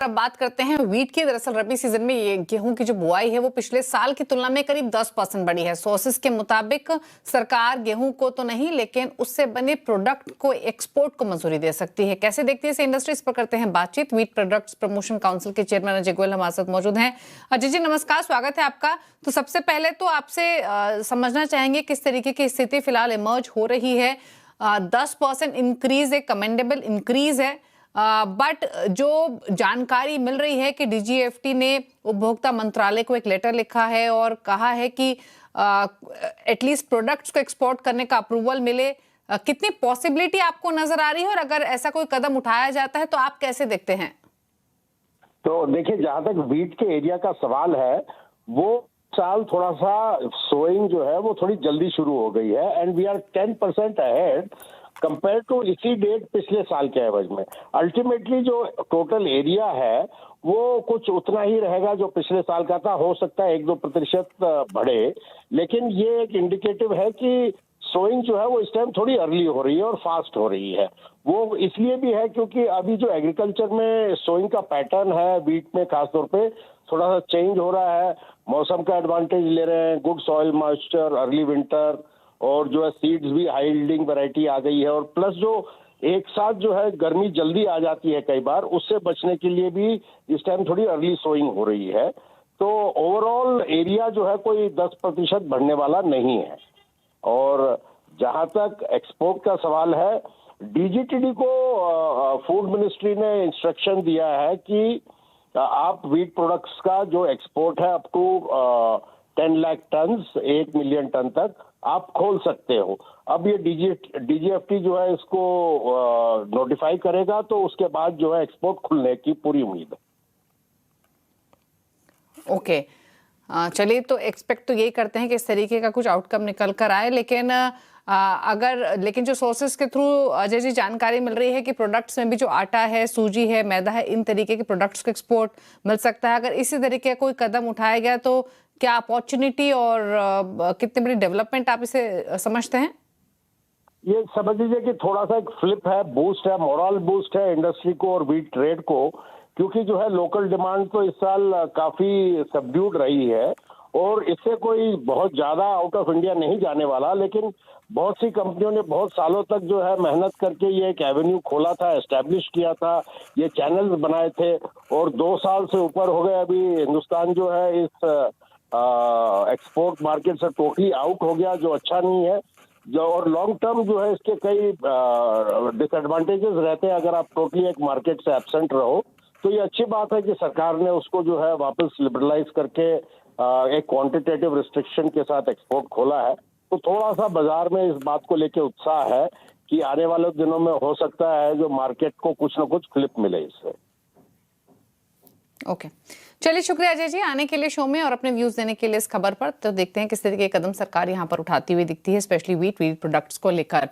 अब बात करते हैं वीट की। दरअसल रबी सीजन में ये गेहूं की जो बुआई है वो पिछले साल की तुलना में करीब 10% बढ़ी है। सोर्सेस के मुताबिक सरकार गेहूं को तो नहीं लेकिन उससे बने प्रोडक्ट को एक्सपोर्ट को मंजूरी दे सकती है। कैसे देखती है इसे इंडस्ट्री, इस पर करते हैं बातचीत। वीट प्रोडक्ट्स प्रमोशन काउंसिल के चेयरमैन अजय गोयल हमारे साथ मौजूद हैं। अजय जी नमस्कार, स्वागत है आपका। तो सबसे पहले तो आपसे समझना चाहेंगे किस तरीके की स्थिति फिलहाल इमर्ज हो रही है। 10% इंक्रीज एक कमेंडेबल इंक्रीज है, बट जो जानकारी मिल रही है कि डीजीएफटी ने उपभोक्ता मंत्रालय को एक लेटर लिखा है और कहा है कि एटलीस्ट प्रोडक्ट्स को एक्सपोर्ट करने का अप्रूवल मिले। कितनी पॉसिबिलिटी आपको नजर आ रही है और अगर ऐसा कोई कदम उठाया जाता है तो आप कैसे देखते हैं? तो देखिए, जहां तक वीट के एरिया का सवाल है, वो साल थोड़ा सा सोइंग जो है वो थोड़ी जल्दी शुरू हो गई है and we are 10% ahead compare to इसी डेट पिछले साल के एवज में। अल्टीमेटली जो टोटल एरिया है वो कुछ उतना ही रहेगा जो पिछले साल का था। हो सकता है 1-2% बढ़े, लेकिन ये एक इंडिकेटिव है कि सोइंग जो है वो इस टाइम थोड़ी अर्ली हो रही है और फास्ट हो रही है। वो इसलिए भी है क्योंकि अभी जो एग्रीकल्चर में सोइंग का पैटर्न है वीट में खासतौर पे थोड़ा सा चेंज हो रहा है। मौसम का एडवांटेज ले रहे हैं, good soil moisture, early winter, और जो है सीड्स भी हाई यील्डिंग वैरायटी आ गई है। और प्लस जो एक साथ जो है गर्मी जल्दी आ जाती है कई बार, उससे बचने के लिए भी इस टाइम थोड़ी अर्ली सोइंग हो रही है। तो ओवरऑल एरिया जो है कोई 10% बढ़ने वाला नहीं है। और जहां तक एक्सपोर्ट का सवाल है, डीजीटीडी को फूड मिनिस्ट्री ने इंस्ट्रक्शन दिया है कि आप वीट प्रोडक्ट्स का जो एक्सपोर्ट है up to 10 lakh ton, 1 million ton तक आप खोल सकते हो। अब ये डीजीएफटी जो है इसको नोटिफाई करेगा, तो उसके बाद जो है एक्सपोर्ट खुलने की पूरी उम्मीद है। ओके, चलिए तो एक्सपेक्ट तो यही करते हैं कि इस तरीके का कुछ आउटकम निकल कर आए। लेकिन लेकिन जो सोर्सेस के थ्रू अजय जी जानकारी मिल रही है कि प्रोडक्ट्स में भी जो आटा है, सूजी है, मैदा है, इन तरीके के प्रोडक्ट्स को एक्सपोर्ट मिल सकता है। अगर इसी तरीके का कोई कदम उठाया गया तो क्या अपॉर्चुनिटी और कितनी बड़ी डेवलपमेंट आप इसे समझते हैं? ये समझ लीजिए कि थोड़ा सा एक फ्लिप है, बूस्ट है, मोरल बूस्ट है इंडस्ट्री को और वीट ट्रेड को, क्योंकि जो है लोकल डिमांड तो इस साल काफी सबड्यूड रही है और इससे कोई बहुत ज्यादा आउट ऑफ इंडिया नहीं जाने वाला। लेकिन बहुत सी कंपनियों ने बहुत सालों तक जो है मेहनत करके ये एक एवेन्यू खोला था, एस्टेब्लिश किया था, ये चैनल्स बनाए थे, और 2 साल से ऊपर हो गए। अभी हिंदुस्तान जो है इस एक्सपोर्ट मार्केट से टोटली आउट हो गया, जो अच्छा नहीं है। जो और लॉन्ग टर्म जो है इसके कई डिसएडवांटेजेस रहते हैं अगर आप टोटली एक मार्केट से एब्सेंट रहो। तो ये अच्छी बात है कि सरकार ने उसको जो है वापस लिबरलाइज करके एक क्वांटिटेटिव रिस्ट्रिक्शन के साथ एक्सपोर्ट खोला है। तो थोड़ा सा बाजार में इस बात को लेके उत्साह है कि आने वाले दिनों में हो सकता है जो मार्केट को कुछ ना कुछ फ्लिप मिले इससे। ओके, चलिए शुक्रिया अजय जी आने के लिए शो में और अपने व्यूज देने के लिए इस खबर पर। तो देखते हैं किस तरीके के कदम सरकार यहाँ पर उठाती हुई दिखती है, स्पेशली वीट प्रोडक्ट्स को लेकर।